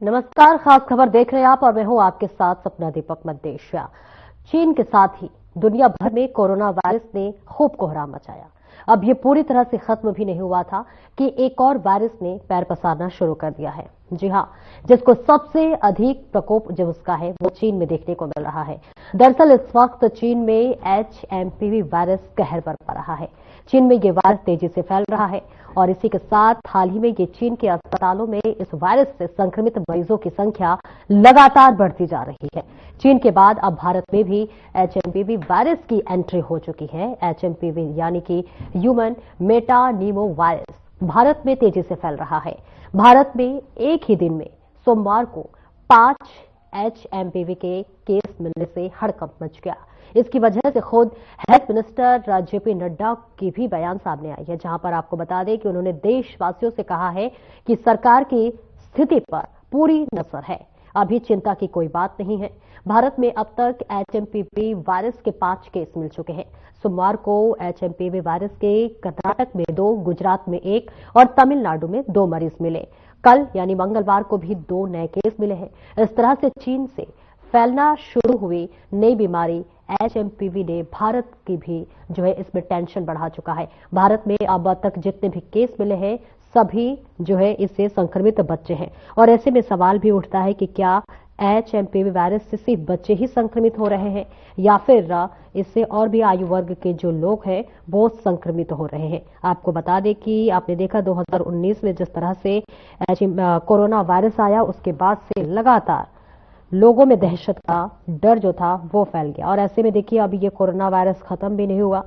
नमस्कार, खास खबर देख रहे हैं आप और मैं हूं आपके साथ सपना दीपक मद्देशिया। चीन के साथ ही दुनिया भर में कोरोना वायरस ने खूब कोहराम मचाया। अब ये पूरी तरह से खत्म भी नहीं हुआ था कि एक और वायरस ने पैर पसारना शुरू कर दिया है। जी हां, जिसको सबसे अधिक प्रकोप जो उसका है वो चीन में देखने को मिल रहा है। दरअसल इस वक्त चीन में HMPV वायरस कहर बरपा रहा है। चीन में ये वायरस तेजी से फैल रहा है और इसी के साथ हाल ही में ये चीन के अस्पतालों में इस वायरस से संक्रमित मरीजों की संख्या लगातार बढ़ती जा रही है। चीन के बाद अब भारत में भी HMPV वायरस की एंट्री हो चुकी है। HMPV यानी कि ह्यूमन मेटानीमो वायरस भारत में तेजी से फैल रहा है। भारत में एक ही दिन में सोमवार को 5 HMPV के केस मिलने से हड़कंप मच गया। इसकी वजह से खुद हेल्थ मिनिस्टर JP नड्डा की भी बयान सामने आई है, जहां पर आपको बता दें कि उन्होंने देशवासियों से कहा है कि सरकार की स्थिति पर पूरी नजर है, अभी चिंता की कोई बात नहीं है। भारत में अब तक HMPV वायरस के 5 केस मिल चुके हैं। सोमवार को HMPV वायरस के कर्नाटक में 2, गुजरात में 1 और तमिलनाडु में 2 मरीज मिले। कल यानी मंगलवार को भी 2 नए केस मिले हैं। इस तरह से चीन से फैलना शुरू हुई नई बीमारी HMPV ने भारत की भी जो है इसमें टेंशन बढ़ा चुका है। भारत में अब तक जितने भी केस मिले हैं सभी जो है इससे संक्रमित बच्चे हैं और ऐसे में सवाल भी उठता है कि क्या HMPV वायरस से सिर्फ बच्चे ही संक्रमित हो रहे हैं या फिर इससे और भी आयु वर्ग के जो लोग हैं वो संक्रमित हो रहे हैं। आपको बता दें कि आपने देखा 2019 में जिस तरह से कोरोना वायरस आया उसके बाद से लगातार लोगों में दहशत का डर जो था वो फैल गया और ऐसे में देखिए अभी ये कोरोना वायरस खत्म भी नहीं हुआ,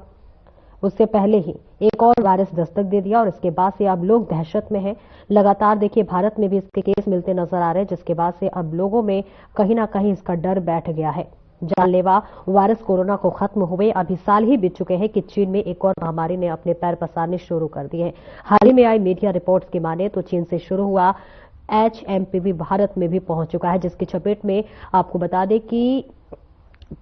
उससे पहले ही एक और वायरस दस्तक दे दिया और इसके बाद से अब लोग दहशत में हैं। लगातार देखिए भारत में भी इसके केस मिलते नजर आ रहे हैं, जिसके बाद से अब लोगों में कहीं ना कहीं इसका डर बैठ गया है। जानलेवा वायरस कोरोना को खत्म हुए अभी साल ही बीत चुके हैं कि चीन में एक और महामारी ने अपने पैर पसारने शुरू कर दिए हैं। हाल ही में आई मीडिया रिपोर्ट्स की माने तो चीन से शुरू हुआ HMPV भारत में भी पहुंच चुका है, जिसकी चपेट में आपको बता दें कि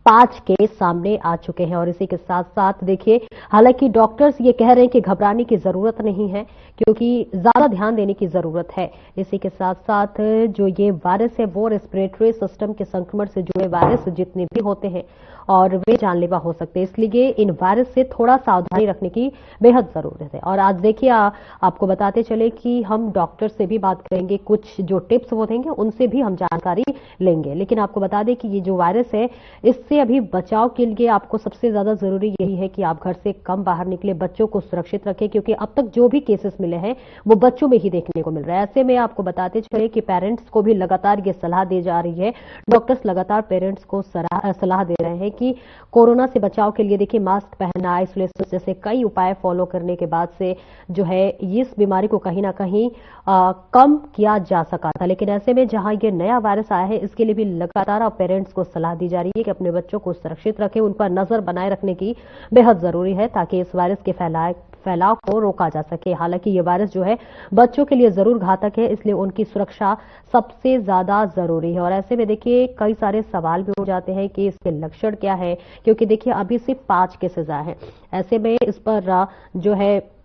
5 केस सामने आ चुके हैं और इसी के साथ साथ देखिए हालांकि डॉक्टर्स ये कह रहे हैं कि घबराने की जरूरत नहीं है क्योंकि ज्यादा ध्यान देने की जरूरत है। इसी के साथ साथ जो ये वायरस है वो रेस्पिरेटरी सिस्टम के संक्रमण से जुड़े वायरस जितने भी होते हैं और वे जानलेवा हो सकते हैं, इसलिए इन वायरस से थोड़ा सावधानी रखने की बेहद जरूरत है। और आज देखिए आपको बताते चले कि हम डॉक्टर से भी बात करेंगे, कुछ जो टिप्स वो देंगे उनसे भी हम जानकारी लेंगे। लेकिन आपको बता दें कि ये जो वायरस है इससे अभी बचाव के लिए आपको सबसे ज्यादा जरूरी यही है कि आप घर से कम बाहर निकले, बच्चों को सुरक्षित रखें क्योंकि अब तक जो भी केसेस मिले हैं वो बच्चों में ही देखने को मिल रहा है। ऐसे में आपको बताते चले कि पेरेंट्स को भी लगातार ये सलाह दी जा रही है, डॉक्टर्स लगातार पेरेंट्स को सलाह दे रहे हैं कि कोरोना से बचाव के लिए देखिए मास्क पहनना, आइसोलेशन जैसे कई उपाय फॉलो करने के बाद से जो है इस बीमारी को कहीं ना कहीं कम किया जा सका था। लेकिन ऐसे में जहां ये नया वायरस आया है इसके लिए भी लगातार पेरेंट्स को सलाह दी जा रही है कि अपने बच्चों को सुरक्षित रखें, उन पर नजर बनाए रखने की बेहद जरूरी है ताकि इस वायरस के फैलाव को रोका जा सके। हालांकि ये वायरस जो है बच्चों के लिए जरूर घातक है, इसलिए उनकी सुरक्षा सबसे ज्यादा जरूरी है। और ऐसे में देखिए कई सारे सवाल भी हो जाते हैं कि इसके लक्षण क्या है, क्योंकि देखिए अभी सिर्फ 5 केसेस आए हैं। ऐसे में इस पर जो है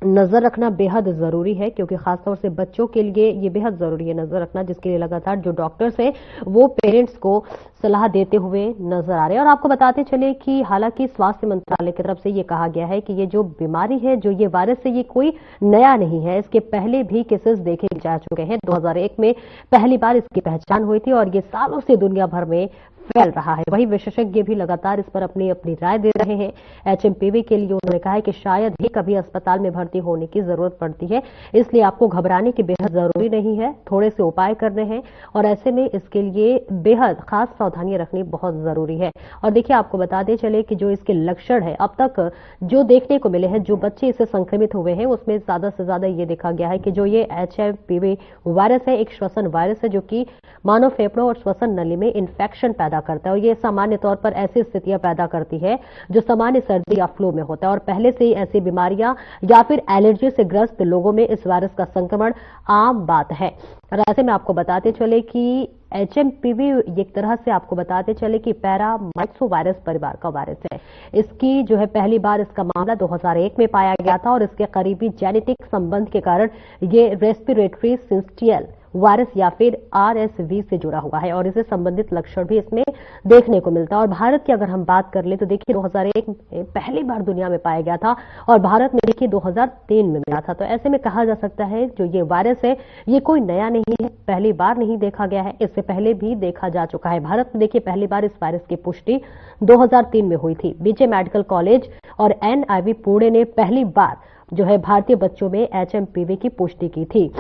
नजर रखना बेहद जरूरी है क्योंकि खासतौर से बच्चों के लिए ये बेहद जरूरी है नजर रखना, जिसके लिए लगातार जो डॉक्टर्स हैं वो पेरेंट्स को सलाह देते हुए नजर आ रहे हैं। और आपको बताते चले कि हालांकि स्वास्थ्य मंत्रालय की तरफ से ये कहा गया है कि ये जो बीमारी है, जो ये वायरस है, ये कोई नया नहीं है, इसके पहले भी केसेस देखे जा चुके हैं। 2001 में पहली बार इसकी पहचान हुई थी और ये सालों से दुनिया भर में फैल रहा है। वही विशेषज्ञ भी लगातार इस पर अपनी राय दे रहे हैं। HMPV के लिए उन्होंने कहा है कि शायद ही कभी अस्पताल में भर्ती होने की जरूरत पड़ती है, इसलिए आपको घबराने की बेहद जरूरी नहीं है, थोड़े से उपाय करने हैं और ऐसे में इसके लिए बेहद खास सावधानियां रखनी बहुत जरूरी है। और देखिए आपको बताते चले कि जो इसके लक्षण है अब तक जो देखने को मिले हैं, जो बच्चे इससे संक्रमित हुए हैं उसमें ज्यादा से ज्यादा ये देखा गया है कि जो ये HMPV वायरस है एक श्वसन वायरस है जो कि मानव फेफड़ों और श्वसन नली में इंफेक्शन पैदा करता है और ये सामान्य तौर पर ऐसी स्थितियां पैदा करती है जो सामान्य सर्दी या फ्लू में होता है और पहले से ही ऐसी बीमारियां या फिर एलर्जी से ग्रस्त लोगों में इस वायरस का संक्रमण आम बात है। और ऐसे में आपको बताते चले कि HMPV एक तरह से आपको बताते चले कि पैरामाइक्सो वायरस परिवार का वायरस है। इसकी जो है पहली बार इसका मामला 2001 में पाया गया था और इसके करीबी जेनेटिक संबंध के कारण ये रेस्पिरेटरी सिंस्टियल वायरस या फिर RSV से जुड़ा हुआ है और इससे संबंधित लक्षण भी इसमें देखने को मिलता है। और भारत की अगर हम बात कर ले तो देखिए 2001 में पहली बार दुनिया में पाया गया था और भारत में देखिए 2003 में मिला था। तो ऐसे में कहा जा सकता है जो ये वायरस है ये कोई नया नहीं है, पहली बार नहीं देखा गया है, इससे पहले भी देखा जा चुका है। भारत में देखिए पहली बार इस वायरस की पुष्टि 2003 में हुई थी। बीजे मेडिकल कॉलेज और NIV पुणे ने पहली बार जो है भारतीय बच्चों में HMPV की पुष्टि की थी।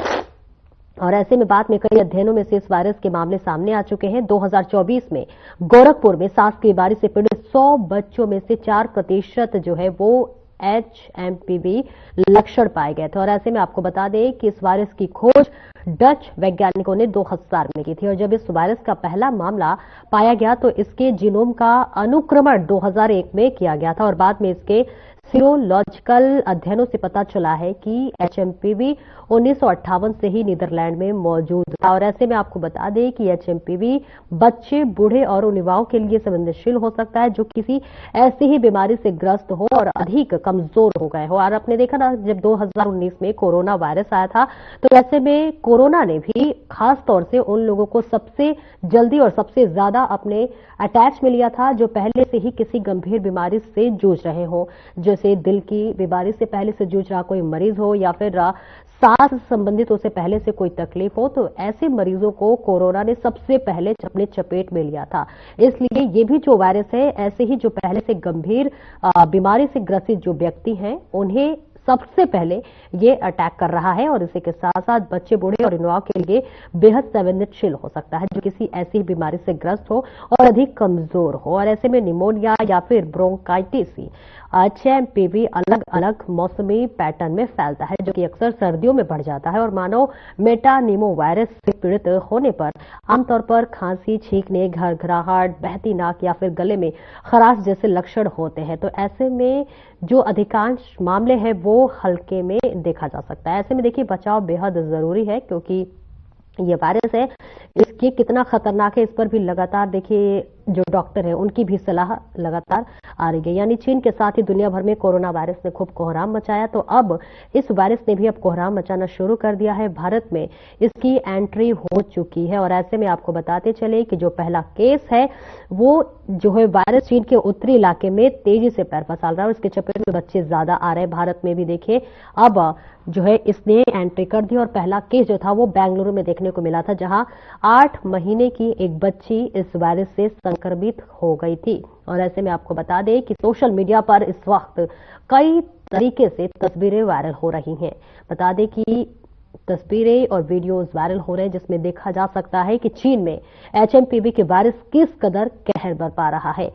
और ऐसे में बाद में कई अध्ययनों में से इस वायरस के मामले सामने आ चुके हैं। 2024 में गोरखपुर में सांस की बीमारी से पीड़ित 100 बच्चों में से 4% जो है वो HMPV लक्षण पाए गए थे। और ऐसे में आपको बता दें कि इस वायरस की खोज डच वैज्ञानिकों ने 2000 में की थी और जब इस वायरस का पहला मामला पाया गया तो इसके जीनोम का अनुक्रमण 2001 में किया गया था और बाद में इसके सीरोलॉजिकल अध्ययनों से पता चला है कि HMPV 1958 से ही नीदरलैंड में मौजूद था। और ऐसे में आपको बता दें कि HMPV बच्चे, बूढ़े और उन युवाओं के लिए संवेदनशील हो सकता है जो किसी ऐसी ही बीमारी से ग्रस्त हो और अधिक कमजोर हो गए हो। और आपने देखा ना जब 2019 में कोरोना वायरस आया था तो ऐसे में कोरोना ने भी खास तौर से उन लोगों को सबसे जल्दी और सबसे ज्यादा अपने अटैच में लिया था जो पहले से ही किसी गंभीर बीमारी से जूझ रहे हो, जैसे दिल की बीमारी से पहले से जूझ रहा कोई मरीज हो या फिर सांस संबंधित उसे पहले से कोई तकलीफ हो। तो ऐसे मरीजों को कोरोना ने सबसे पहले अपने चपेट में लिया था। इसलिए ये भी जो वायरस है ऐसे ही जो पहले से गंभीर बीमारी से ग्रसित जो व्यक्ति हैं उन्हें सबसे पहले ये अटैक कर रहा है और इसी के साथ साथ बच्चे, बूढ़े और युवाओं के लिए बेहद संवेदनशील हो सकता है जो किसी ऐसी बीमारी से ग्रस्त हो और अधिक कमजोर हो। और ऐसे में निमोनिया या फिर ब्रोंकाइटिस HMPV अलग अलग मौसमी पैटर्न में फैलता है जो कि अक्सर सर्दियों में बढ़ जाता है और मानव मेटानिमो वायरस से पीड़ित होने पर आमतौर पर खांसी, छींकने, घरघराहट, बहती नाक या फिर गले में खराश जैसे लक्षण होते हैं। तो ऐसे में जो अधिकांश मामले हैं वो हल्के में देखा जा सकता है। ऐसे में देखिए बचाव बेहद जरूरी है क्योंकि ये वायरस है इसके कितना खतरनाक है इस पर भी लगातार देखिए जो डॉक्टर है उनकी भी सलाह लगातार आ रही है। यानी चीन के साथ ही दुनिया भर में कोरोना वायरस ने खूब कोहराम मचाया तो अब इस वायरस ने भी अब कोहराम मचाना शुरू कर दिया है। भारत में इसकी एंट्री हो चुकी है और ऐसे में आपको बताते चले कि जो पहला केस है वो जो है वायरस चीन के उत्तरी इलाके में तेजी से पैर पसार रहा है और इसके चपेट में बच्चे ज्यादा आ रहे हैं। भारत में भी देखिए अब जो है इसने एंट्री कर दी और पहला केस जो था वो बेंगलुरु में देखने को मिला था जहां 8 महीने की एक बच्ची इस वायरस से संक्रमित हो गई थी। और ऐसे में आपको बता दें कि सोशल मीडिया पर इस वक्त कई तरीके से तस्वीरें वायरल हो रही हैं। बता दें कि तस्वीरें और वीडियोस वायरल हो रहे हैं जिसमें देखा जा सकता है कि चीन में HMPV के वायरस किस कदर कहर बरपा रहा है।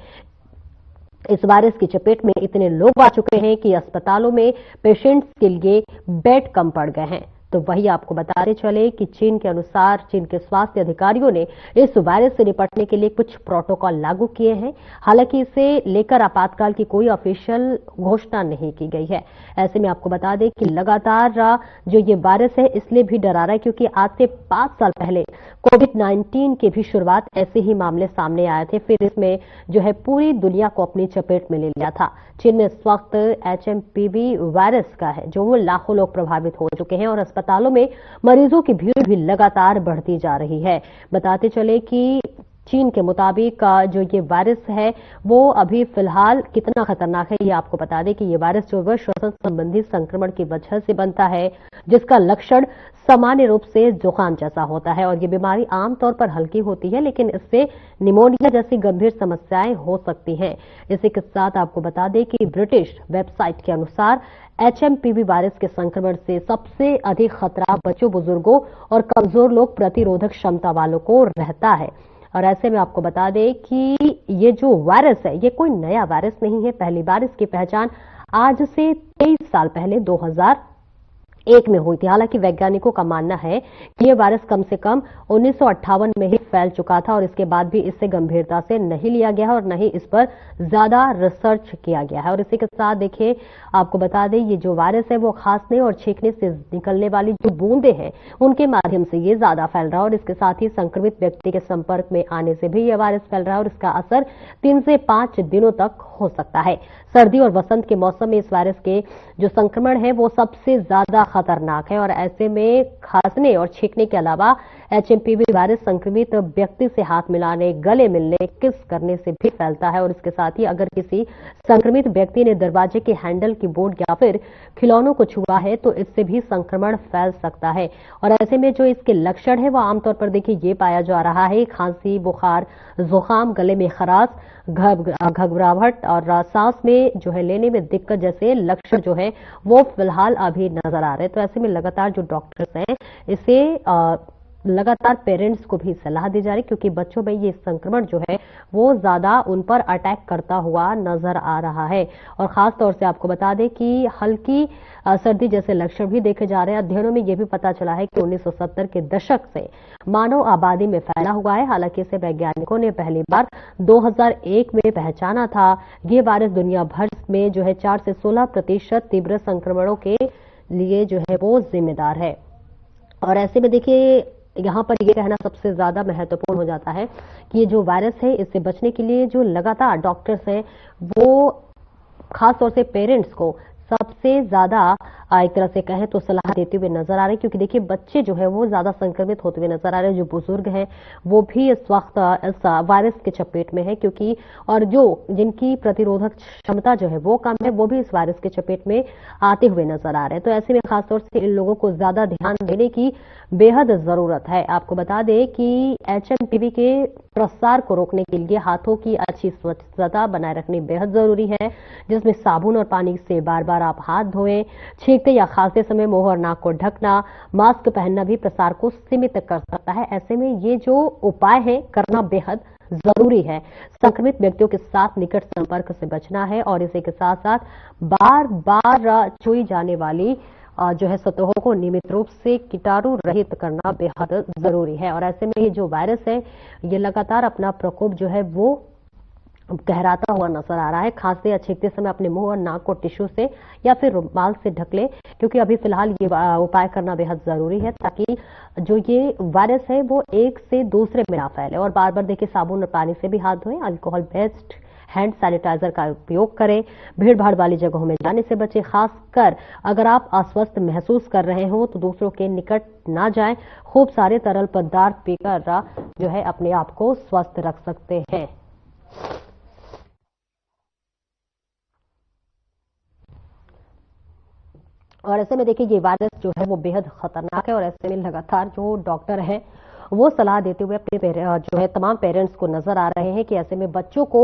इस वायरस की चपेट में इतने लोग आ चुके हैं कि अस्पतालों में पेशेंट्स के लिए बेड कम पड़ गए हैं। तो वही आपको बताते चले कि चीन के अनुसार चीन के स्वास्थ्य अधिकारियों ने इस वायरस से निपटने के लिए कुछ प्रोटोकॉल लागू किए हैं। हालांकि इसे लेकर आपातकाल की कोई ऑफिशियल घोषणा नहीं की गई है। ऐसे में आपको बता दें कि लगातार जो ये वायरस है इसलिए भी डरा रहा है क्योंकि आज से 5 साल पहले कोविड-19 की भी शुरुआत ऐसे ही मामले सामने आए थे, फिर इसमें जो है पूरी दुनिया को अपनी चपेट में ले लिया था। चीन में इस वक्त HMPV वायरस का है जो वो लाखों लोग प्रभावित हो चुके हैं और अस्पतालों में मरीजों की भीड़ भी लगातार बढ़ती जा रही है। बताते चले कि चीन के मुताबिक जो ये वायरस है वो अभी फिलहाल कितना खतरनाक है ये आपको बता दें कि ये वायरस जो है श्वसन संबंधी संक्रमण की वजह से बनता है जिसका लक्षण सामान्य रूप से जुकाम जैसा होता है और ये बीमारी आमतौर पर हल्की होती है लेकिन इससे निमोनिया जैसी गंभीर समस्याएं हो सकती हैं। इसी के साथ आपको बता दें कि ब्रिटिश वेबसाइट के अनुसार HMPV वायरस के संक्रमण से सबसे अधिक खतरा बच्चों, बुजुर्गों और कमजोर लोग प्रतिरोधक क्षमता वालों को रहता है। और ऐसे में आपको बता दें कि ये जो वायरस है ये कोई नया वायरस नहीं है। पहली बार इसकी पहचान आज से 23 साल पहले 2001 में हुई थी। हालांकि वैज्ञानिकों का मानना है कि ये वायरस कम से कम 1958 में ही फैल चुका था और इसके बाद भी इसे गंभीरता से नहीं लिया गया है और न ही इस पर ज्यादा रिसर्च किया गया है। और इसी के साथ देखिए आपको बता दें ये जो वायरस है वो खांसने और छींकने से निकलने वाली जो बूंदें हैं उनके माध्यम से ये ज्यादा फैल रहा है और इसके साथ ही संक्रमित व्यक्ति के संपर्क में आने से भी यह वायरस फैल रहा है और इसका असर 3 से 5 दिनों तक हो सकता है। सर्दी और वसंत के मौसम में इस वायरस के जो संक्रमण है वो सबसे ज्यादा खतरनाक है और ऐसे में खांसने और छींकने के अलावा एचएमपीवी वायरस संक्रमित व्यक्ति से हाथ मिलाने, गले मिलने, किस करने से भी फैलता है और इसके साथ ही अगर किसी संक्रमित व्यक्ति ने दरवाजे के हैंडल, कीबोर्ड या फिर खिलौनों को छुआ है तो इससे भी संक्रमण फैल सकता है। और ऐसे में जो इसके लक्षण है वो आमतौर पर देखिए ये पाया जा रहा है, खांसी, बुखार, जुकाम, गले में खराश, घबराहट और सांस में जो है लेने में दिक्कत जैसे लक्षण जो है वो फिलहाल अभी नजर आ रहे हैं। तो ऐसे में लगातार जो डॉक्टर्स हैं इसे लगातार पेरेंट्स को भी सलाह दी जा रही क्योंकि बच्चों में ये संक्रमण जो है वो ज्यादा उन पर अटैक करता हुआ नजर आ रहा है। और खास तौर से आपको बता दें कि हल्की सर्दी जैसे लक्षण भी देखे जा रहे हैं। अध्ययनों में यह भी पता चला है कि 1970 के दशक से मानव आबादी में फैला हुआ है। हालांकि इसे वैज्ञानिकों ने पहली बार 2001 में पहचाना था। ये वायरस दुनिया भर में जो है 4 से 16% तीव्र संक्रमणों के लिए जो है वो जिम्मेदार है। और ऐसे में देखिए यहाँ पर यह कहना सबसे ज्यादा महत्वपूर्ण हो जाता है कि ये जो वायरस है इससे बचने के लिए जो लगातार डॉक्टर्स हैं वो खासतौर से पेरेंट्स को सबसे ज्यादा एक तरह से कहें तो सलाह देते हुए नजर आ रहे हैं क्योंकि देखिए बच्चे जो है वो ज्यादा संक्रमित होते हुए नजर आ रहे हैं। जो बुजुर्ग हैं वो भी इस वक्त इस वायरस के चपेट में है क्योंकि और जो जिनकी प्रतिरोधक क्षमता जो है वो कम है वो भी इस वायरस के चपेट में आते हुए नजर आ रहे हैं। तो ऐसे में खासतौर से इन लोगों को ज्यादा ध्यान देने की बेहद जरूरत है। आपको बता दें कि एचएमपीवी के प्रसार को रोकने के लिए हाथों की अच्छी स्वच्छता बनाए रखनी बेहद जरूरी है, जिसमें साबुन और पानी से बार बार आप हाथ धोएं। छींकते या खांसते समय मुंह और नाक को ढकना, मास्क पहनना भी प्रसार को सीमित कर सकता है। ऐसे में ये जो उपाय है करना बेहद जरूरी है। संक्रमित व्यक्तियों के साथ निकट संपर्क से बचना है और इसी के साथ साथ बार बार छुई जाने वाली जो है सतहों को नियमित रूप से कीटाणु रहित करना बेहद जरूरी है। और ऐसे में ये जो वायरस है ये लगातार अपना प्रकोप जो है वो गहराता हुआ नजर आ रहा है। खांसते या छींकते समय अपने मुंह और नाक को टिश्यू से या फिर रुमाल से ढक ले क्योंकि अभी फिलहाल ये उपाय करना बेहद जरूरी है ताकि जो ये वायरस है वो एक से दूसरे में ना फैले। और बार बार देखिए साबुन और पानी से भी हाथ धोएं, अल्कोहल बेस्ड हैंड सैनिटाइजर का उपयोग करें, भीड़ भाड़ वाली जगहों में जाने से बचें। खासकर अगर आप अस्वस्थ महसूस कर रहे हो तो दूसरों के निकट ना जाएं। खूब सारे तरल पदार्थ पीकर जो है अपने आप को स्वस्थ रख सकते हैं। और ऐसे में देखिए ये वायरस जो है वो बेहद खतरनाक है और ऐसे में लगातार जो डॉक्टर हैं वो सलाह देते हुए अपने जो है तमाम पेरेंट्स को नजर आ रहे हैं कि ऐसे में बच्चों को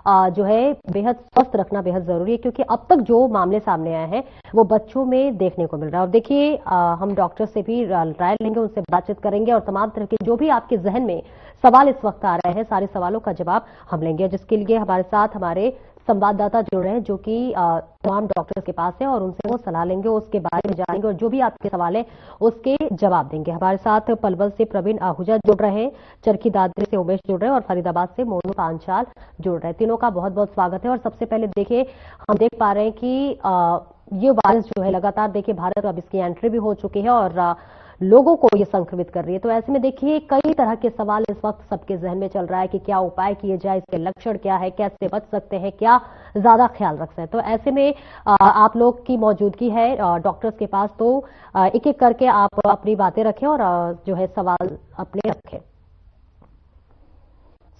जो है बेहद स्वस्थ रखना बेहद जरूरी है क्योंकि अब तक जो मामले सामने आए हैं वो बच्चों में देखने को मिल रहा है। और देखिए हम डॉक्टर से भी राय लेंगे, उनसे बातचीत करेंगे और तमाम तरह के जो भी आपके जहन में सवाल इस वक्त आ रहे हैं सारे सवालों का जवाब हम लेंगे, जिसके लिए हमारे साथ हमारे संवाददाता जुड़ रहे हैं जो कि तमाम डॉक्टर्स के पास है और उनसे वो सलाह लेंगे, उसके बारे में जानेंगे और जो भी आपके सवाल है उसके जवाब देंगे। हमारे साथ पलवल से प्रवीण आहूजा जुड़ रहे हैं, चरखी दादरी से उमेश जुड़ रहे हैं और फरीदाबाद से मोनू पांचाल जुड़ रहे हैं। तीनों का बहुत बहुत स्वागत है। और सबसे पहले देखिए हम देख पा रहे हैं कि ये वायरस जो है लगातार देखिए भारत अब इसकी एंट्री भी हो चुकी है और लोगों को ये संक्रमित कर रही है। तो ऐसे में देखिए कई तरह के सवाल इस वक्त सबके जहन में चल रहा है कि क्या उपाय किए जाए, इसके लक्षण क्या है, कैसे बच सकते हैं, क्या ज्यादा ख्याल रख सकते हैं। तो ऐसे में आप लोग की मौजूदगी है डॉक्टर्स के पास, तो एक एक करके आप अपनी बातें रखें और जो है सवाल अपने रखें।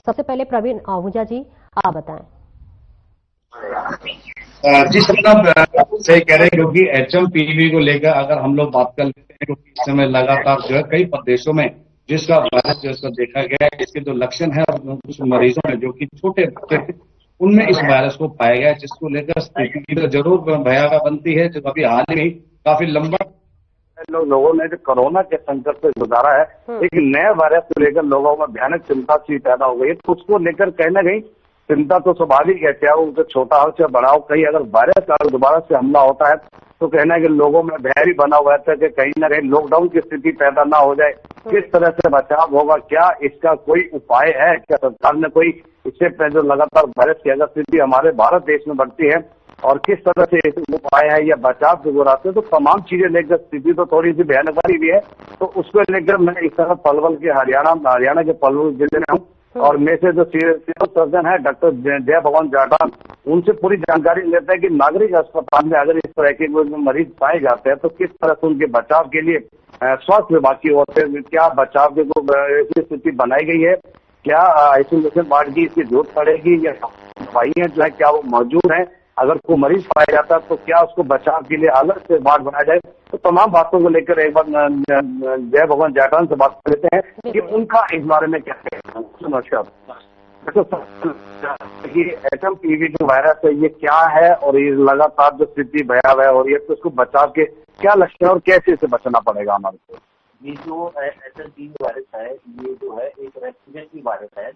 सबसे पहले प्रवीण आहूजा जी आप बताएं। जी सर, आप सही कह रहे हैं क्योंकि एचएमपीवी को लेकर अगर हम लोग बात कर लेते हैं क्योंकि इस समय लगातार जो है कई प्रदेशों में जिसका वायरस जो है देखा गया है, इसके जो लक्षण है और कुछ मरीजों में जो कि छोटे बच्चे थे उनमें इस वायरस को पाया गया है, जिसको लेकर स्थिति की तो जरूर भयावह बनती है। जो अभी हाल ही काफी लंबा लोगों ने जो कोरोना के संकट से गुजारा है, एक नए वायरस को लेकर लोगों में भयानक चिंता सी पैदा हो गई है। तो उसको लेकर कहीं ना कहीं चिंता तो स्वाभाविक है, चाहे वो छोटा हो चाहे बड़ा हो। कहीं अगर वायरस का दोबारा से हमला होता है तो कहना है कि लोगों में भय भी बना हुआ है कि कहीं ना कहीं लॉकडाउन की स्थिति पैदा ना हो जाए। किस तरह से बचाव होगा, क्या इसका कोई उपाय है, क्या सरकार ने कोई इससे जो लगातार वायरस की अगर स्थिति हमारे भारत देश में बढ़ती है और किस तरह से उपाय है या बचाव से गुजराते तो तमाम चीजें लेकर स्थिति तो थोड़ी सी भयानक वाली भी है। तो उसको लेकर मैं इस तरह पलवल के हरियाणा के पलवल जिले में हूँ और में से जो सिविल सर्जन है डॉक्टर जय भगवान जाटान, उनसे पूरी जानकारी लेते हैं कि नागरिक अस्पताल में अगर इस तरह के मरीज पाए जाते हैं तो किस तरह से उनके बचाव के लिए स्वास्थ्य विभाग की ओर से क्या बचाव की ऐसी स्थिति बनाई गई है, क्या आइसोलेशन वार्ड की इसकी जरूरत पड़ेगी या दवाइयां जो है क्या वो मौजूद है, अगर कोई मरीज पाया जाता है तो क्या उसको बचाव के लिए अलग से वार्ड बनाया जाए। तो तमाम बातों को लेकर एक बार जय भगवान जाटान से बात कर लेते हैं कि उनका इस बारे में क्या है। नमस्कार कि HMPV जो वायरस है ये क्या है और ये लगातार जो स्थिति भयावह हो रही है तो उसको बचाव के क्या लक्षण और कैसे इसे बचना पड़ेगा हमारे को। ये जो HMPV वायरस है ये जो है एक रेस्पिरेटरी वायरस है।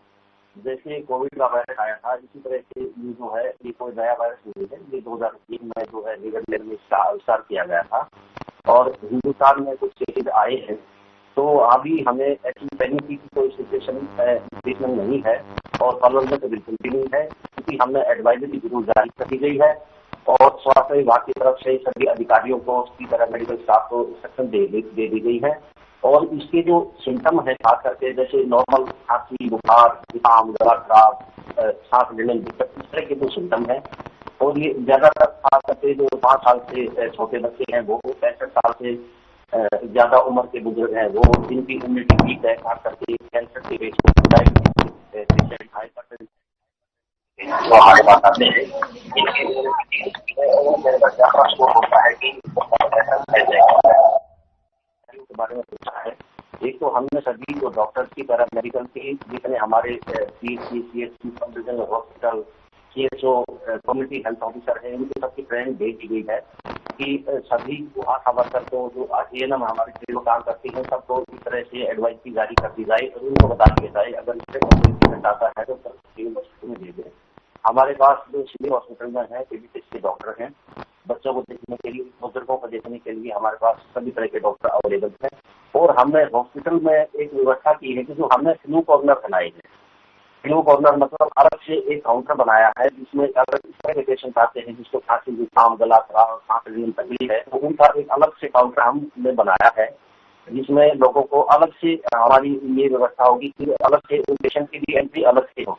जैसे कोविड का वायरस आया था इसी तरह से ये जो है ये कोई नया वायरस नहीं है। ये 2003 में जो है नीदरलैंड में स्टार्ट किया गया था और हिंदुस्तान में कुछ केसेज आए हैं। तो अभी हमें एक्चुअली की कोई सिचुएशन ट्रीटमेंट नहीं है और फॉलो में तो बिल्कुल भी नहीं है, क्योंकि हमने एडवाइजरी जरूर जारी कर दी गई है और स्वास्थ्य विभाग की तरफ से सभी अधिकारियों को उसकी तरह मेडिकल स्टाफ को इंस्ट्रक्शन दे दी गई है। और इसके जो सिम्टम है खास करके जैसे नॉर्मल खांसी, बुखार, जुकाम, गला खराब, सांस लेने में दिक्कत, इस तरह के जो सिम्टम है। और ये ज्यादातर खास करके जो 5 साल से छोटे बच्चे हैं वो 65 साल से ज्यादा उम्र के बुजुर्ग हैं वो, जिनकी इम्यूनिटी वीक है, खास करके कैंसर के पेशेंट, हाइपरटेंशन तो हमारे पास आते हैं। होता है कि के बारे में पूछा है। एक तो हमने सभी जो डॉक्टर्स की तरह मेडिकल के जितने हमारे CHC सब regional hospital, CHO, community health officer है, इनकी सबकी ट्रेनिंग दे दी गई है कि सभी आशा वर्कर को जो ANM हमारे जो काम करती है सबको इस तरह से एडवाइस की जारी कर दी जाए और उनको बता दिया जाए अगर इससे कोई आता है तो सिविल हॉस्पिटल में दे दें। हमारे पास जो सिविल हॉस्पिटल में है पीडियाट्रिक्स के डॉक्टर हैं, बच्चों को देखने के लिए, बुजुर्गों को देखने के लिए हमारे पास सभी तरह के डॉक्टर अवेलेबल हैं। और हमने हॉस्पिटल में एक व्यवस्था की है कि जो हमने फ्लू कॉर्नर बनाए हैं। फ्लू कॉर्नर मतलब अलग से एक काउंटर बनाया है जिसमें अगर इस तरह के पेशेंट आते हैं जिसको खांसी, जुकाम, गला खराब, सांस लेने में तकलीफ है तो उनका एक अलग से काउंटर हमने बनाया है जिसमें लोगों को अलग से हमारी ये व्यवस्था होगी कि अलग से पेशेंट की भी एंट्री अलग से हो,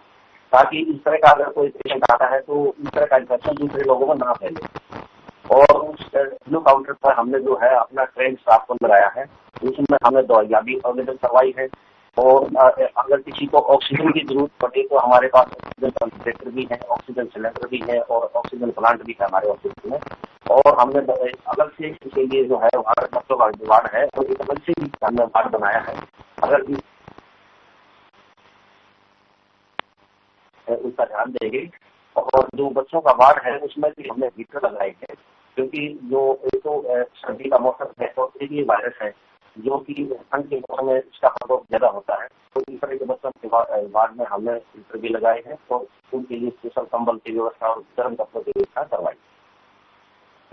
ताकि इस तरह का अगर कोई पेशेंट आता है तो इस तरह का इन्फेक्शन दूसरे लोगों को ना फैले। और उस फ्लू काउंटर पर हमने जो है अपना ट्रेन स्टाफ को लगाया है, उसमें हमने दवाइयाँ भी अवेलेबल करवाई है। और अगर किसी को ऑक्सीजन की जरूरत पड़े तो हमारे पास ऑक्सीजन कंसंट्रेटर भी है, ऑक्सीजन सिलेंडर भी है और ऑक्सीजन प्लांट भी है हमारे हॉस्पिटल में। और हमने अलग से इसके लिए जो है बच्चों का वार्ड है और एक अलग से भी हमने वार्ड बनाया है। अगर उसका ध्यान देंगे और जो बच्चों का वार्ड है उसमें भी हमने हीटर लगाए हैं, क्योंकि जो एक तो सर्दी का मौसम है तो ये वायरस है जो कि ठंड के मौसम में इसका प्रभाव ज्यादा होता है। तो इस तरह के बच्चों के वार्ड में हमने हीटर भी लगाए हैं और उनके लिए स्पेशल कंबल की व्यवस्था और गर्म कपड़ों की व्यवस्था करवाई।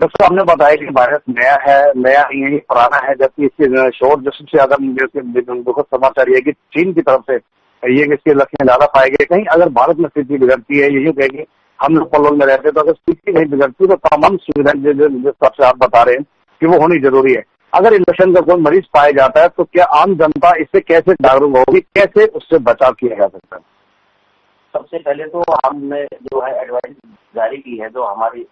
डॉक्टर आपने बताया कि वायरस नया है, नया नहीं है, पुराना है, जबकि इसके शोर जो सबसे ज्यादा दुखद समाचार ये कि चीन की तरफ से ये इसके लक्षण ज्यादा पाए गए। कहीं अगर भारत में स्थिति बिगड़ती है, यही कहेंगे हम लोग पलोल में रहते हैं तो अगर स्थिति नहीं बिगड़ती तो तमाम सुविधाएं जिस हिसाब से आप बता रहे हैं कि वो होनी जरूरी है। अगर इलेक्शन का कोई मरीज पाया जाता है तो क्या आम जनता इससे कैसे जागरूक होगी, कैसे उससे बचाव किया जा सकता है? सबसे पहले तो हमने जो है एडवाइस जारी की है जो हमारी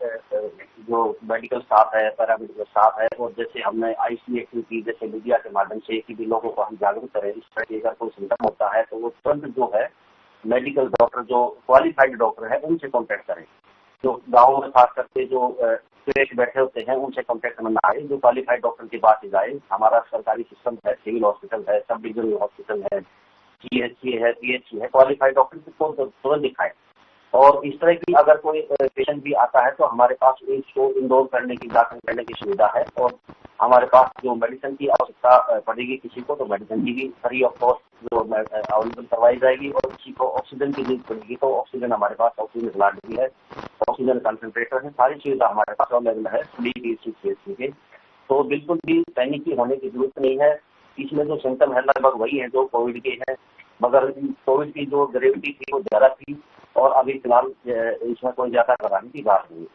जो मेडिकल स्टाफ है, पैरामेडिकल स्टाफ है, और जैसे हमने ICAQ की जैसे मीडिया के माध्यम से कि भी लोगों को हम जागरूक करें इस तरह की अगर कोई सिम्टम होता है तो वो तुरंत जो है मेडिकल डॉक्टर जो क्वालिफाइड डॉक्टर है उनसे कॉन्टेक्ट करें। जो गाँव में खास करके जो पेश बैठे होते हैं उनसे कॉन्टेक्ट में ना आए, जो क्वालिफाइड डॉक्टर के पास जाए। हमारा सरकारी सिस्टम है, सिविल हॉस्पिटल है, सब डिविजनल हॉस्पिटल है, CHC है, PHC है, क्वालिफाइड डॉक्टर को तुरंत दिखाएं। और इस तरह की अगर कोई पेशेंट भी आता है तो हमारे पास इसको इनरोल करने की, दाखिल करने की सुविधा है। और हमारे पास जो मेडिसिन की आवश्यकता पड़ेगी किसी को तो मेडिसिन की भी फ्री ऑफ कॉस्ट जो अवेलेबल करवाई जाएगी। और किसी को ऑक्सीजन की जरूरत पड़ेगी तो ऑक्सीजन हमारे पास ऑक्सीजन प्लांट भी है, ऑक्सीजन कंसंट्रेटर है, सारी सुविधा हमारे पास अवेलेबल है CHC के। तो बिल्कुल भी पैनिक की होने की जरूरत नहीं है। इसमें जो सिम्टम है लगभग वही है जो कोविड के हैं, मगर कोविड की जो ग्रेविटी थी वो ज्यादा थी और अभी फिलहाल इसमें कोई ज्यादा कराने की बात नहीं।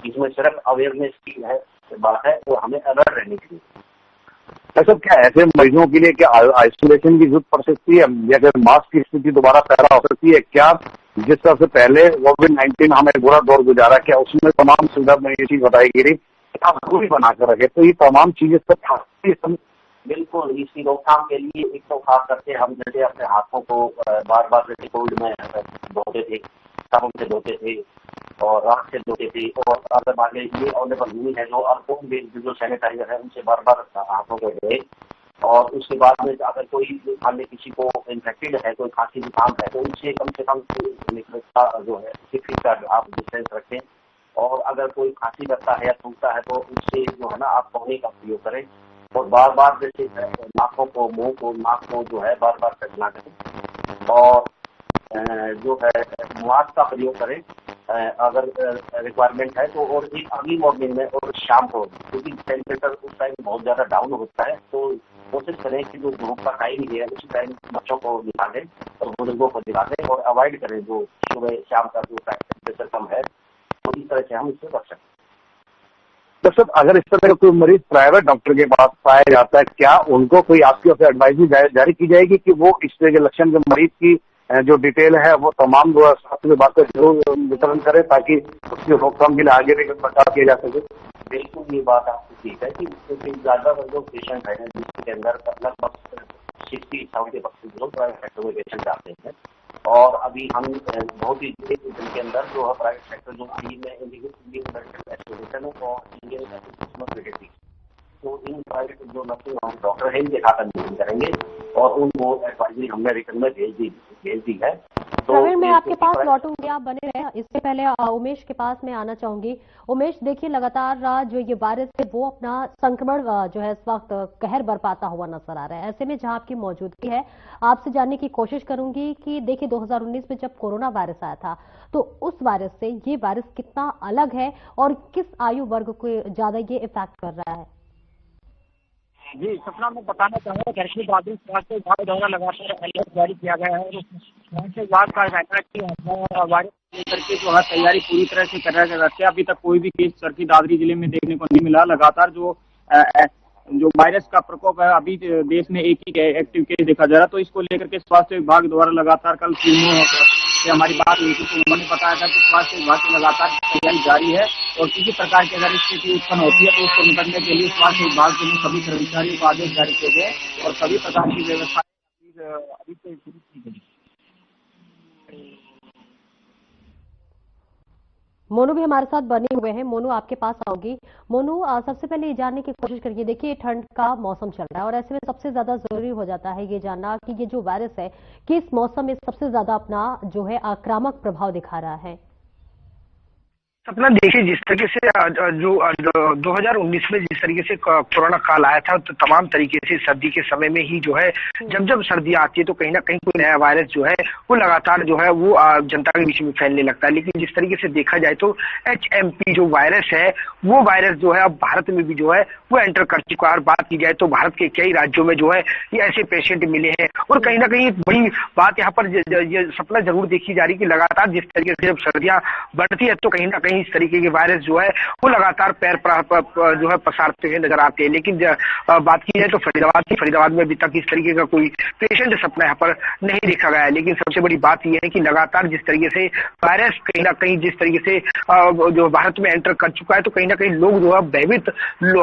इसमें सिर्फ अवेयरनेस की है बात है और हमें अलर्ट रहनी चाहिए। डॉक्टर साहब, क्या ऐसे मरीजों के लिए क्या आइसोलेशन की जरूरत पड़ सकती है या फिर मास्क की स्थिति दोबारा पैदा हो सकती है? क्या जिस तरह से पहले कोविड-19 हमें बुरा दौर गुजारा, क्या उसमें तमाम सुविधा में ये चीज बताई गई क्या जरूरी बनाकर रखे? तो ये तमाम चीजें सब बिल्कुल इसकी रोकथाम के लिए एक तो खास करके हम जैसे अपने हाथों को बार बार जैसे कोविड में धोते थे, साबुन से धोते थे और राख से धोते थे, और अगर आगे ये अवेलेबल नहीं है जो अल्कोहल बेस्ड जो सैनिटाइजर है उनसे बार बार हाथों को धोए। और उसके बाद में अगर कोई मान ले किसी को इन्फेक्टेड है, कोई खांसी जुकाम है, तो उनसे कम से कम मीटर का जो है 6 फीट का आप डिस्टेंस रखें। और अगर कोई खांसी करता है या सूखता है तो उससे जो है ना आप पानी का प्रयोग करें, और बार बार जैसे नाकों को, मुंह को, नाक को जो है बार बार टचना करें, और जो है मास्क का प्रयोग करें अगर रिक्वायरमेंट है तो। और एक अर्ली मॉर्निंग में और शाम को, क्योंकि टेम्परेचर उस टाइम बहुत ज्यादा डाउन होता है, तो कोशिश करें कि जो धूप का टाइम है उसी टाइम बच्चों को दिखा दें और बुजुर्गों को दिखा दें, और अवॉइड करें जो सुबह शाम का जो टेम्परेचर कम है, तो इस तरह से हम इससे बच सकते हैं। डॉक्टर साहब, अगर इस तरह का कोई मरीज प्राइवेट डॉक्टर के पास पाया जाता है, क्या उनको कोई आपकी ओर से एडवाइजरी जारी की जाएगी कि वो इस तरह के लक्षण के मरीज की जो डिटेल है वो तमाम स्वास्थ्य विभाग को जरूर वितरण करें ताकि उसकी रोकथाम के लिए आगे भी बचाव किया जा सके? बिल्कुल ये बात आपकी ठीक है कि ज्यादा जो पेशेंट है जिसके अंदर लगभग 60-70% लोग प्राइवेट सेक्टर में पेशेंट आते हैं, और अभी हम बहुत ही दिन के अंदर जो है प्राइवेट सेक्टर जो में इंडियन मेडिकल एसोसिएशन और इंडियन एसोसिएशन, तो इन प्राइवेट जो नर्सिंग होम डॉक्टर है इनके खाते में करेंगे, और उनको एडवाइजरी हमने रिटर्न में भेज दी है। प्रवीण, मैं आपके पास लौटूंगी, आप बने रहे। इससे पहले उमेश के पास मैं आना चाहूंगी। उमेश, देखिए लगातार जो ये वायरस है वो अपना संक्रमण जो है इस वक्त कहर बरपाता हुआ नजर आ रहा है। ऐसे में जहां आपकी मौजूदगी है, आपसे जानने की कोशिश करूंगी कि देखिए 2019 में जब कोरोना वायरस आया था तो उस वायरस से ये वायरस कितना अलग है और किस आयु वर्ग को ज्यादा ये इफेक्ट कर रहा है? जी सपना, मैं बताना चाहूँगा कि बादल स्वास्थ्य विभाग द्वारा लगातार अलर्ट जारी किया गया है, और स्वास्थ्य विभाग का कहना है कि वायरस लेकर के जो है तैयारी पूरी तरह से कर रखे। अभी तक कोई भी केस चरखी दादरी जिले में देखने को नहीं मिला। लगातार जो वायरस का प्रकोप है, अभी देश में एक ही एक्टिव केस देखा जा रहा, तो इसको लेकर के स्वास्थ्य विभाग द्वारा लगातार कल फिल्मों से हमारी बात हुई थी, तो उन्होंने बताया था कि स्वास्थ्य विभाग की लगातार तैयारी जारी है, और किसी प्रकार की अगर स्थिति उत्पन्न होती है तो उसको निपटने के लिए स्वास्थ्य विभाग के सभी कर्मचारियों को आदेश जारी किए गए, और सभी प्रकार की व्यवस्था अभी से शुरू की गई। मोनू भी हमारे साथ बने हुए हैं। मोनू, आपके पास आऊंगी। मोनू, सबसे पहले ये जानने की कोशिश करिए, देखिए ठंड का मौसम चल रहा है और ऐसे में सबसे ज्यादा जरूरी हो जाता है ये जानना कि ये जो वायरस है किस मौसम में सबसे ज्यादा अपना जो है आक्रामक प्रभाव दिखा रहा है। अपना देखिए, जिस तरीके से जो 2019 में जिस तरीके से कोरोना काल आया था, तो तमाम तरीके से सर्दी के समय में ही जो है जब सर्दियां आती है तो कहीं ना कहीं कोई नया वायरस जो है वो लगातार जो है वो जनता के बीच में फैलने लगता है। लेकिन जिस तरीके से देखा जाए तो HMP जो वायरस है वो वायरस जो है अब भारत में भी जो है वो एंटर कर चुका है। और बात की जाए तो भारत के कई राज्यों में जो है ये ऐसे पेशेंट मिले हैं, और कहीं ना कहीं बड़ी बात यहाँ पर ये सपना जरूर देखी जा रही है कि लगातार जिस तरीके से जब सर्दियां बढ़ती है तो कहीं ना कहीं इस तरीके के वायरस जो है वो लगातार पैर जो है पसारते हुए नजर आते हैं। लेकिन बात की जाए तो फरीदाबाद में अभी तक इस तरीके का कोई पेशेंट सपना यहाँ पर नहीं देखा गया है। लेकिन सबसे बड़ी बात यह है कि लगातार जिस तरीके से वायरस कहीं ना कहीं जिस तरीके से जो भारत में एंटर कर चुका है, तो कहीं ना कहीं लोग जो है भयभीत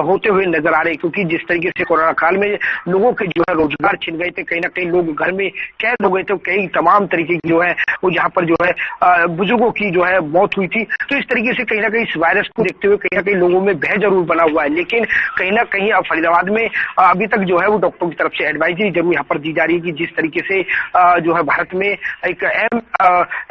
होते हुए नजर आ रहे हैं, क्योंकि जिस तरीके से कोरोना काल में लोगों के जो है रोजगार छिन गए थे, कहीं ना कहीं लोग घर में कैद हो गए थे, कई तमाम तरीके की जो है वो यहाँ पर जो है बुजुर्गों की जो है मौत हुई थी। तो इस तरीके से कहीं ना कहीं इस वायरस को देखते हुए कहीं ना कहीं लोगों में भय जरूर बना हुआ है। लेकिन कहीं ना कहीं अब फरीदाबाद में अभी तक जो है वो डॉक्टरों की तरफ से एडवाइजरी जरूर यहाँ पर दी जा रही है कि जिस तरीके से जो है भारत में एक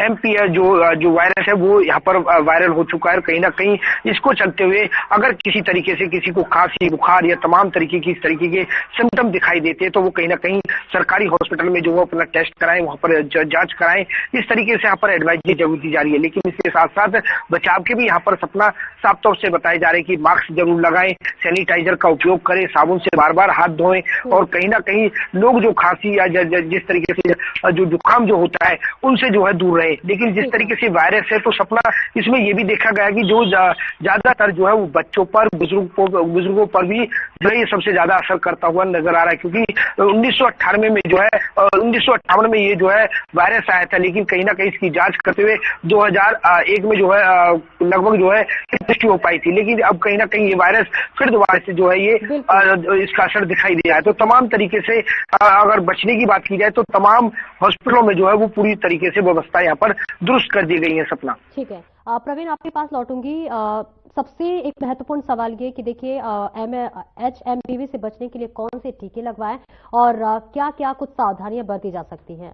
MP जो वायरस है वो यहाँ पर वायरल हो चुका है। कहीं ना कहीं इसको चलते हुए अगर किसी तरीके से किसी को खांसी, बुखार या तमाम तरीके की इस तरीके के सिम्टम दिखाई देते हैं तो वो कहीं ना कहीं सरकारी हॉस्पिटल में जो वो अपना टेस्ट कराएं, वहां पर जांच कराएं। इस तरीके से यहाँ पर एडवाइजरी जरूर दी जा रही है। लेकिन इसके साथ साथ बचाव के भी यहाँ पर सपना साफ तौर से बताए जा रहे हैं कि मास्क जरूर लगाएं, सैनिटाइजर का उपयोग करें, साबुन से बार बार हाथ धोएं, और कहीं ना कहीं लोग जो खांसी या जिस तरीके से जो जुकाम जो होता है उनसे जो है दूर रहे। लेकिन जिस तरीके से वायरस है तो सपना इसमें ये भी देखा गया कि जो ज्यादातर जो है वो बच्चों पर, बुजुर्गों लोगों पर भी जो है ये सबसे ज्यादा असर करता हुआ नजर आ रहा है, क्योंकि 1998 में जो है 1958 में ये जो है वायरस आया था, लेकिन कहीं ना कहीं इसकी जांच करते हुए 2001 में जो है लगभग जो है पुष्टि हो पाई थी। लेकिन अब कहीं ना कहीं ये वायरस फिर दोबारा से जो है ये इसका असर दिखाई दे रहा है। तो तमाम तरीके से अगर बचने की बात की जाए तो तमाम हॉस्पिटलों में जो है वो पूरी तरीके से व्यवस्था यहाँ पर दुरुस्त कर दी गई है। सपना, ठीक है। प्रवीण, आपके पास लौटूंगी। सबसे एक महत्वपूर्ण सवाल ये कि देखिए HMPV से बचने के लिए कौन से टीके लगवाएं और क्या क्या कुछ सावधानियां बरती जा सकती हैं?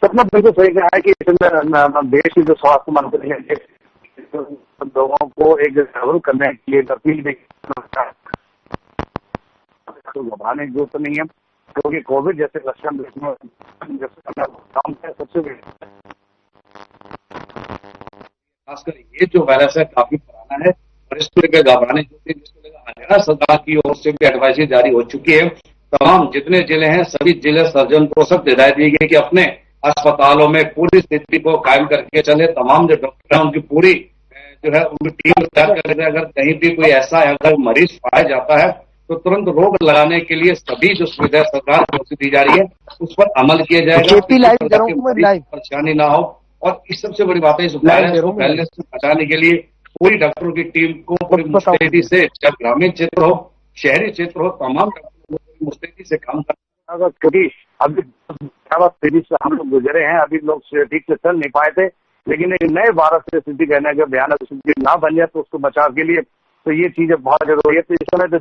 सपना बिल्कुल सही कहा है कि इसमें देश की जो स्वास्थ्य मंत्री है लोगों को एक जागरूक करने के लिए अपील भी घबराने की जरूरत नहीं है, क्योंकि कोविड जैसे लक्षण सबसे खासकर ये जो वायरस है काफी पुराना है और इसको लेकर घबराने की हरियाणा सरकार की ओर से भी एडवाइजरी जारी हो चुकी है। तमाम जितने जिले हैं सभी जिले सर्जन को सख्त हिदायत दी गई कि अपने अस्पतालों में पूरी स्थिति को कायम करके चले। तमाम जो डॉक्टर हैं उनकी पूरी जो है उनकी टीम तैयार कर, अगर कहीं भी कोई ऐसा अगर मरीज पाया जाता है तो तुरंत रोक लगाने के लिए सभी जो सुविधा सरकार की ओर से दी जा रही है उस पर अमल किया जाएगा, परेशानी ना हो। और इस सबसे बड़ी बात है, इस वायरस को फैलने से बचाने के लिए पूरी डॉक्टरों की टीम को पूरी मुस्तैदी से, चाहे ग्रामीण क्षेत्र हो शहरी क्षेत्र हो, तमाम डॉक्टरों को मुस्तैदी से काम करना, क्योंकि अभी तेजी से हम लोग गुजरे हैं, अभी लोग ठीक से चल नहीं पाए थे, लेकिन एक नए वायरस से स्थिति कहना है भयानक स्थिति ना बन जाए तो उसको बचाव के लिए तो ये चीजें बहुत जरूरी है। तो इस समय तो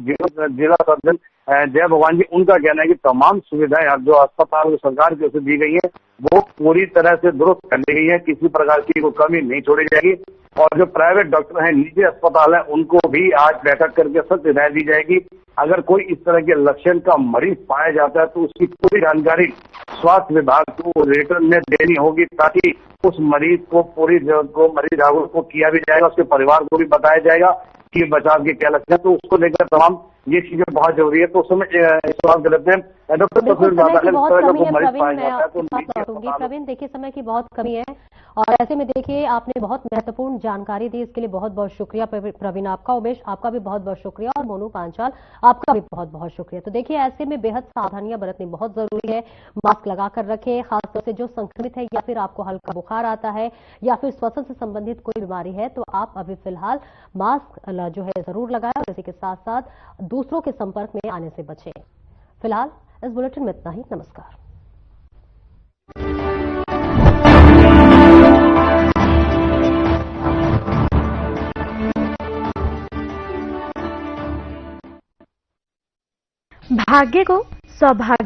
जिला सर्जन जय भगवान जी उनका कहना है कि तमाम सुविधाएं जो अस्पताल सरकार की ओर से दी गई है वो पूरी तरह से दुरुस्त कर ली गई है, किसी प्रकार की कोई कमी नहीं छोड़ी जाएगी। और जो प्राइवेट डॉक्टर हैं, निजी अस्पताल है, उनको भी आज बैठक करके सख्त हिदायत दी जाएगी। अगर कोई इस तरह के लक्षण का मरीज पाया जाता है तो उसकी पूरी जानकारी स्वास्थ्य विभाग को रिटर्न में देनी होगी, ताकि उस मरीज को मरीज जागरूक को किया भी जाएगा, उसके परिवार को भी बताया जाएगा कि बचाव के क्या लक्षण है। तो उसको लेकर तमाम ये चीजें बहुत जरूरी है। तो उस समय सवाल करते हैं डॉक्टर प्रवीण, देखिए समय की बहुत कमी है और ऐसे में देखिए आपने बहुत महत्वपूर्ण जानकारी दी, इसके लिए बहुत बहुत शुक्रिया प्रवीण आपका। उमेश आपका भी बहुत बहुत शुक्रिया और मोनू पांचाल आपका भी बहुत बहुत शुक्रिया। तो देखिए ऐसे में बेहद सावधानियां बरतनी बहुत जरूरी है। मास्क लगाकर रखें, खासतौर से जो संक्रमित है या फिर आपको हल्का बुखार आता है या फिर श्वसन से संबंधित कोई बीमारी है तो आप अभी फिलहाल मास्क जो है जरूर लगाएं और इसी के साथ साथ दूसरों के संपर्क में आने से बचें। फिलहाल इस बुलेटिन में इतना ही। नमस्कार। भाग्य को सौभाग्य